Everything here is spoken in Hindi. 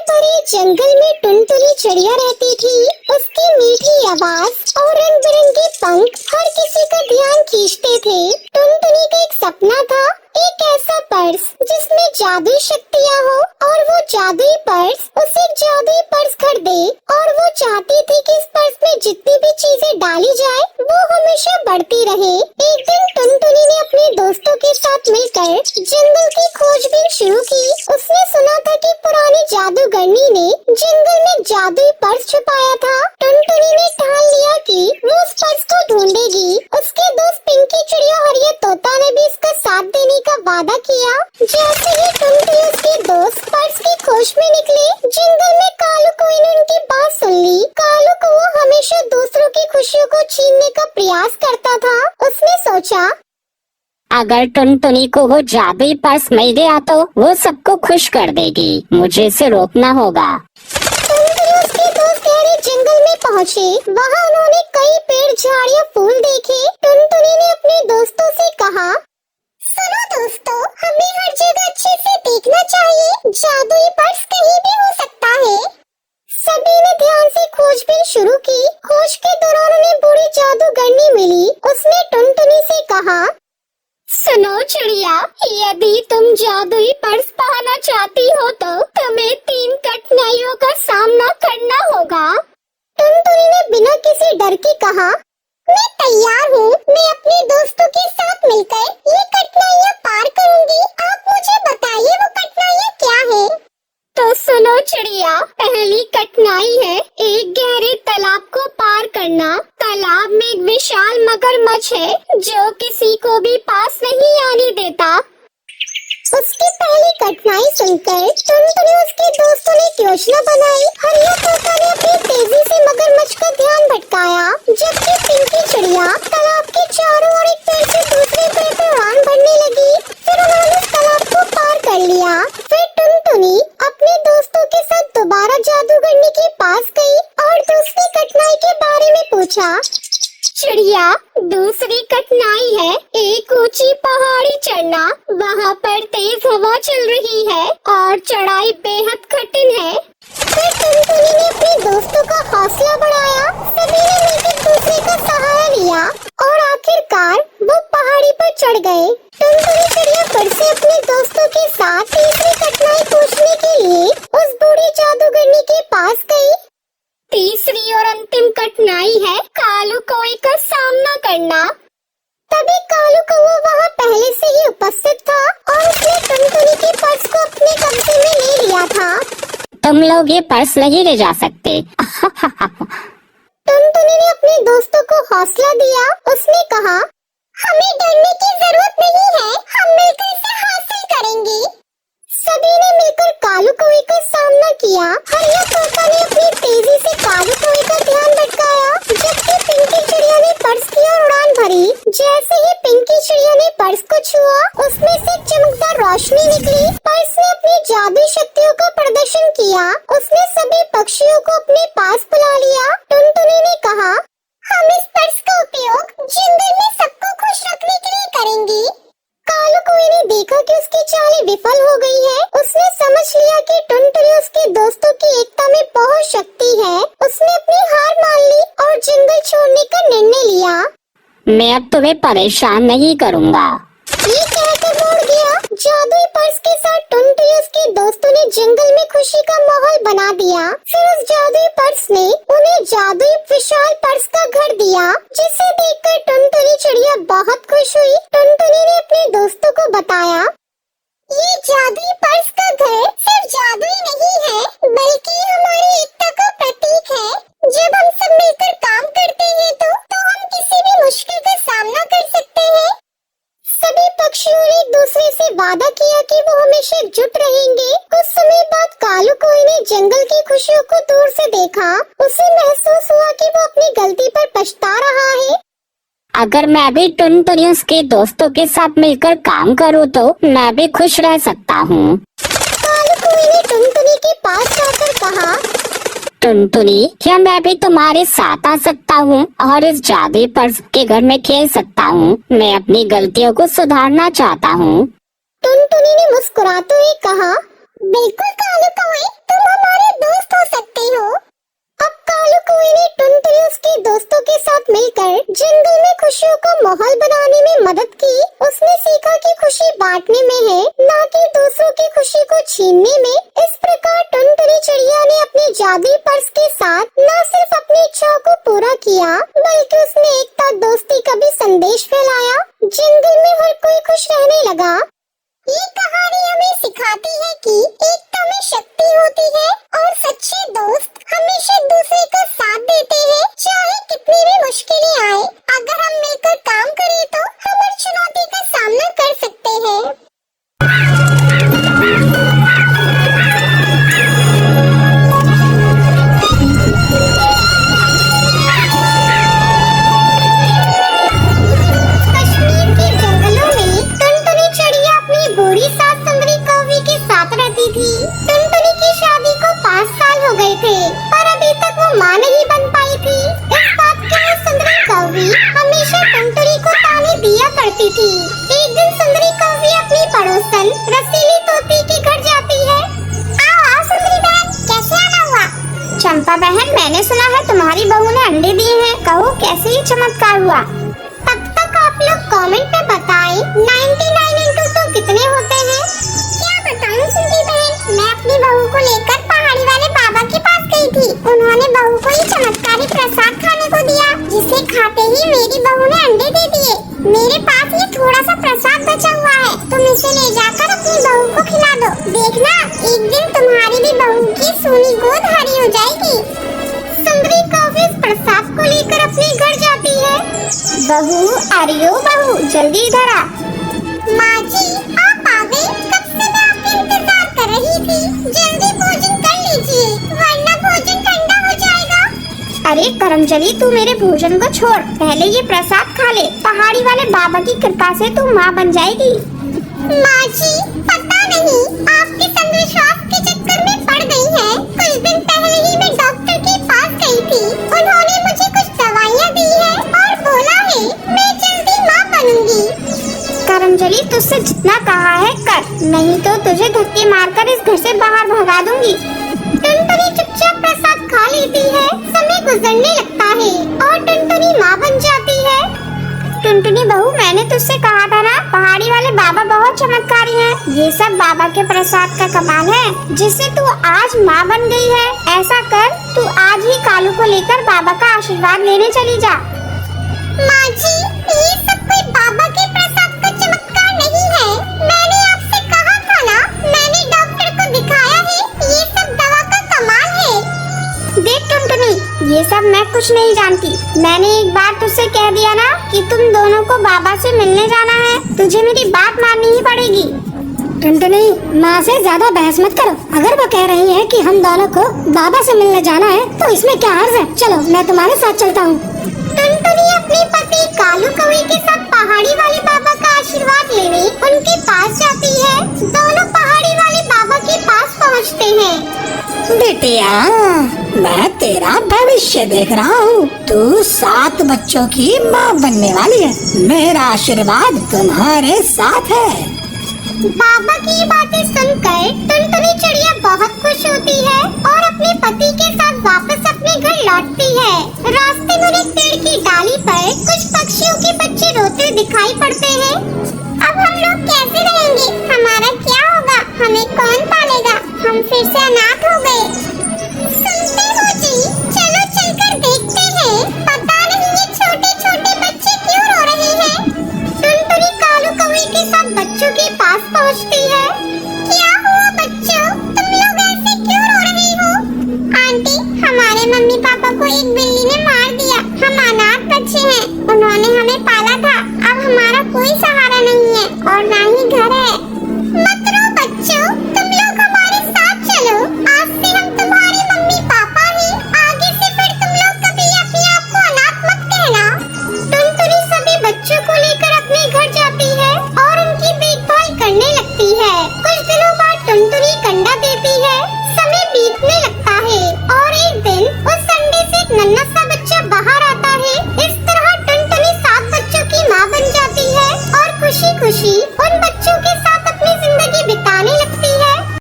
भरे जंगल में टुनटुनी चिड़िया रहती थी। उसकी मीठी आवाज और रंग बिरंगे पंख हर किसी का ध्यान खींचते थे। टुनटुनी का एक सपना था, एक ऐसा पर्स जिसमें जादुई शक्तियाँ हो और वो जादुई पर्स उसे एक जादुई पर्स खरीदे। और वो चाहती थी कि इस पर्स में जितनी भी चीजें डाली जाए वो हमेशा बढ़ती रहे। एक दिन टुनटुनी ने अपने दोस्तों के साथ मिलकर जंगल की खोजबीन शुरू की। उसने सुना था कि पुरानी जादूगरनी ने जंगल में जादुई पर्स छुपाया था। टुनटुनी ने ठान लिया कि वो उस पर्स को ढूंढेगी। उसके दोस्त पिंकी चिड़िया और ये तोता ने भी इसका साथ देने का वादा किया। जैसे ही टुनटुनी उसके दोस्त पर्स की खोज में निकले, जंगल में कालू कोई ने उनकी बात सुन ली। कालू को वो हमेशा दूसरों की खुशियों को छीनने का प्रयास करता था। उसने सोचा, अगर टुनटुनी को वो जादुई पर्स मिल गया तो वो सबको खुश कर देगी। मुझे इसे रोकना होगा। टुनटुनी उसके दोस्त गहरे जंगल में पहुँचे। वहाँ उन्होंने कई पेड़, झाड़ियाँ, फूल देखे। टुनटुनी ने अपने दोस्तों से कहा, सुनो दोस्तों, हमें हर जगह अच्छे से देखना चाहिए। जादुई पर्स कहीं भी हो सकता है। सभी ने ध्यान से खोजबीन शुरू की। खोज के दौरान उन्हें बूढ़ी जादूगरनी मिली। उसने टुनटुनी से कहा, सुनो चिड़िया, यदि तुम जादुई पर्स पाना चाहती हो तो तुम्हें 3 कठिनाइयों का सामना करना होगा। टुनटुनी ने बिना किसी डर के कहा, मैं तैयार हूँ। मैं अपने दोस्तों के साथ मिलकर ये कठिनाइयाँ पार करूँगी। आप मुझे बताइए वो कठिनाइयाँ क्या है? तो सुनो चिड़िया, पहली कठिनाई है एक गहरे तालाब को पार करना। तालाब में एक विशाल मगरमच्छ है जो किसी को भी पास नहीं आने देता। उसकी पहली कठिनाई सुनकर टुनटुनी उसके दोस्तों ने एक योजना बनाई। हरिया तोता ने अपनी तेजी से मगरमच्छ का ध्यान भटकाया, जबकि पिंकी चिड़िया तालाब के चारों ओर एक पेड़ से दूसरे पेड़ पर उड़ान भरने लगी। फिर उन्होंने तालाब को पार कर लिया। फिर टुनटुनी अपने दोस्तों के साथ दोबारा जादूगरनी के पास गई और दूसरी कठिनाई के बारे में पूछा। चिड़िया, दूसरी कठिनाई है एक ऊंची पहाड़ी चढ़ना। वहाँ पर तेज हवा चल रही है और चढ़ाई बेहद कठिन है। फिर टुनटुनी ने अपने दोस्तों का हौसला बढ़ाया। सभी ने मिलकर दूसरे का सहारा लिया और आखिरकार वो पहाड़ी पर चढ़ गए। टुनटुनी चिड़िया फिर से अपने दोस्तों के साथ तीसरी कठिनाई पूछने के लिए उस बूढ़ी जादूगरनी के पास गई। तीसरी और अंतिम कठिनाई है कालू कौवे का सामना करना। तभी कालू कौवा वहाँ पहले से ही उपस्थित था और उसने टुनटुनी के पर्स को अपने कब्जे में ले लिया था। तुम लोग ये पर्स नहीं ले जा सकते। टुनटुनी ने अपने दोस्तों को हौसला दिया। उसने कहा, हमें डरने की जरूरत नहीं है, हम मिलकर इसे हासिल करेंगे। सभी ने मिलकर कालू कौवे का सामना किया। हरिया तोता ने अपनी तेजी से कालू कौवे का ध्यान भटकाया, जबकि पिंकी चिड़िया ने पर्स की ओर उड़ान भरी। जैसे ही पिंकी चिड़िया ने पर्स को छुआ, उसमें से चमकदार रोशनी निकली। पर्स ने अपनी जादुई शक्तियों का प्रदर्शन किया। उसने सभी पक्षियों को अपने पास बुला लिया। टुनटुनी ने कहा, हम इस पर्स का उपयोग जंगल में सबको खुश रखने के लिए करेंगे। कालू कौवे ने देखा कि उसकी चालें विफल हो गई है। उसने समझ लिया कि टुनटुनी उसके दोस्तों की एकता में बहुत शक्ति है। उसने अपनी हार मान ली और जंगल छोड़ने का निर्णय लिया। मैं अब तुम्हें परेशान नहीं करूँगा। ये कहकर वो उड़ गया। जादुई पर्स के साथ टुनटुनी उसके दोस्तों ने जंगल में खुशी का माहौल बना दिया। फिर उस जादुई पर्स ने उन्हें जादुई विशाल पर्स का घर दिया, जिसे देखकर टुनटुनी चिड़िया बहुत खुश हुई। टुनटुनी ने अपने दोस्तों को बताया, ये जादुई पर्स का घर सिर्फ जादुई नहीं है, बल्कि हमारी एकता का प्रतीक है। जब हम सब मिलकर काम करते हैं तो हम किसी भी मुश्किल का सामना कर सकते हैं। सभी पक्षियों ने एक दूसरे से वादा किया कि वो हमेशा एकजुट रहेंगे। कुछ समय बाद कालू कौवे ने जंगल की खुशियों को दूर से देखा। उसे महसूस हुआ कि वो अपनी गलती पर पछता रहा है। अगर मैं भी टुनटुनी उसके दोस्तों के साथ मिलकर काम करूँ तो मैं भी खुश रह सकता हूँ। कालू कौवे ने टुनटुनी के पास जाकर कहा, टुनटुनी, क्या मैं भी तुम्हारे साथ आ सकता हूँ और इस जादुई पर्स के घर में खेल सकता हूँ? मैं अपनी गलतियों को सुधारना चाहता हूँ। टुनटुनी ने मुस्कुराते हुए कहा, बिल्कुल कालू कौवे, तुम हमारे माहौल बनाने में मदद की। उसने सीखा कि खुशी बांटने में है, न कि दूसरों की खुशी को छीनने में। इस प्रकार टुनटुनी चिड़िया ने अपने जादुई पर्स के साथ न सिर्फ अपनी इच्छाओं को पूरा किया, बल्कि उसने एकता, दोस्ती का भी संदेश फैलाया। जंगल में हर कोई खुश रहने लगा। ये कहानी हमें सिखाती है कि एकता में शक्ति होती है और सच्चे दोस्त हमेशा दूसरे का साथ देते हैं, चाहे कितनी भी मुश्किलें आए। अगर हम मिलकर काम करें तो हम हर चुनौती का सामना कर सकते हैं। कश्मीर के जंगलों में टुनटुनी चिड़िया अपनी बूढ़ी सास सुंदरी कौवी के साथ रहती थी। टुनटुनी की शादी को 5 साल हो गए थे, पर अभी तक वो माँ नहीं बन पाई थी। इस बात के लिए सुंदरी कौवी हमेशा टुनटुनी को ताने दिया करती थी। एक दिन सुंदरी कौवी अपनी पड़ोसन रसीली तोती के घर जाती है। आओ सुंदरी बहन, कैसे आना हुआ? चंपा बहन, मैंने सुना है तुम्हारी बहू ने अंडे दिए हैं, कहो कैसे ये चमत्कार हुआ? तब तक आप लोग कमेंट में बताएं 99 इंटू तो कितने होते हैं? क्या बताऊं सुंदरी बहन, मैं अपनी बहू को लेकर पहाड़ी वाले बाबा के पास गई थी। उन्होंने बहू को ये चमत्कारी प्रसाद खाने को दिया, जिसे खाते ही मेरी बहू ने अंडे दे दिए। मेरे पास ये थोड़ा सा प्रसाद बचा हुआ है, तुम इसे ले जाकर अपनी बहू को खिला दो। देखना, एक दिन तुम्हारी भी बहू की सूनी गोद हरी हो जाएगी। सुंदरी कौवी इस प्रसाद को लेकर अपने घर जाती है। बहू, अरे ओ बहू, जल्दी इधर आ। माँ जी, आप आ गए। कब से मैं आपका इंतजार कर रही थी। जल्दी भोजन कर लीजिए, वरना भोजन ठंडा हो जाएगा। अरे करमजली, तू मेरे भोजन को छोड़, पहले ये प्रसाद खा ले। पहाड़ी वाले बाबा की कृपा से तू माँ बन जाएगी। माँ जी, पता नहीं आपके अंधविश्वास के चक्कर में पड़ गई है। कुछ दिन पहले ही मैं डॉक्टर के पास गई थी। उन्होंने मुझे कुछ दवाइयाँ दी है और बोला है मैं जल्दी माँ बनूंगी। करमजली, तुझसे जितना कहा है कर, नहीं तो तुझे धक्के मारकर इस घर से बाहर भगा दूंगी। टुनटुनी चुपचाप प्रसाद खा लेती है। समय गुजरने लगता है और टुनटुनी माँ बन जाती है। टुनटुनी बहू, मैंने तुझसे कहा था ना, पहाड़ी वाले बाबा बहुत चमत्कारी हैं। ये सब बाबा के प्रसाद का कमाल है, जिससे तू आज माँ बन गई है। ऐसा कर, तू आज ही कालू को लेकर बाबा का आशीर्वाद लेने चली जा। माँ जी, ये सब कोई बाबा के प्रसाद का चमत्कार नहीं है। मैंने आपसे कहा था ना, मैंने डॉक्टर को दिखाया है, ये सब दवा का कमाल है। देख टुनटुनी, ये सब मैं कुछ नहीं जानती। मैंने एक बार तुझसे कह दिया ना कि तुम दोनों को बाबा से मिलने जाना है, तुझे मेरी बात माननी ही पड़ेगी। टुनटुनी, माँ से ज्यादा बहस मत करो। अगर वो कह रही है कि हम दोनों को बाबा से मिलने जाना है, तो इसमें क्या हर्ज है? चलो, मैं तुम्हारे साथ चलता हूँ। टुनटुनी अपने पति कालू कौवे के साथ पहाड़ी वाले बाबा का आशीर्वाद लेने उनके पास जाती है। दोनों पहाड़ी वाले बाबा के पास पहुँचते हैं। बेटिया, मैं तेरा भविष्य देख रहा हूँ। तू 7 बच्चों की माँ बनने वाली है। मेरा आशीर्वाद तुम्हारे साथ है। बाबा की बातें सुनकर टुनटुनी चिड़िया बहुत खुश होती है और अपने पति के साथ वापस अपने घर लौटती है। रास्ते में एक पेड़ की डाली पर कुछ पक्षियों के बच्चे रोते दिखाई पड़ते हैं। अब हम लोग कैसे रहेंगे? हमारा क्या होगा? हमें कौन पालेगा? हम फिर से अनाथ हो गए।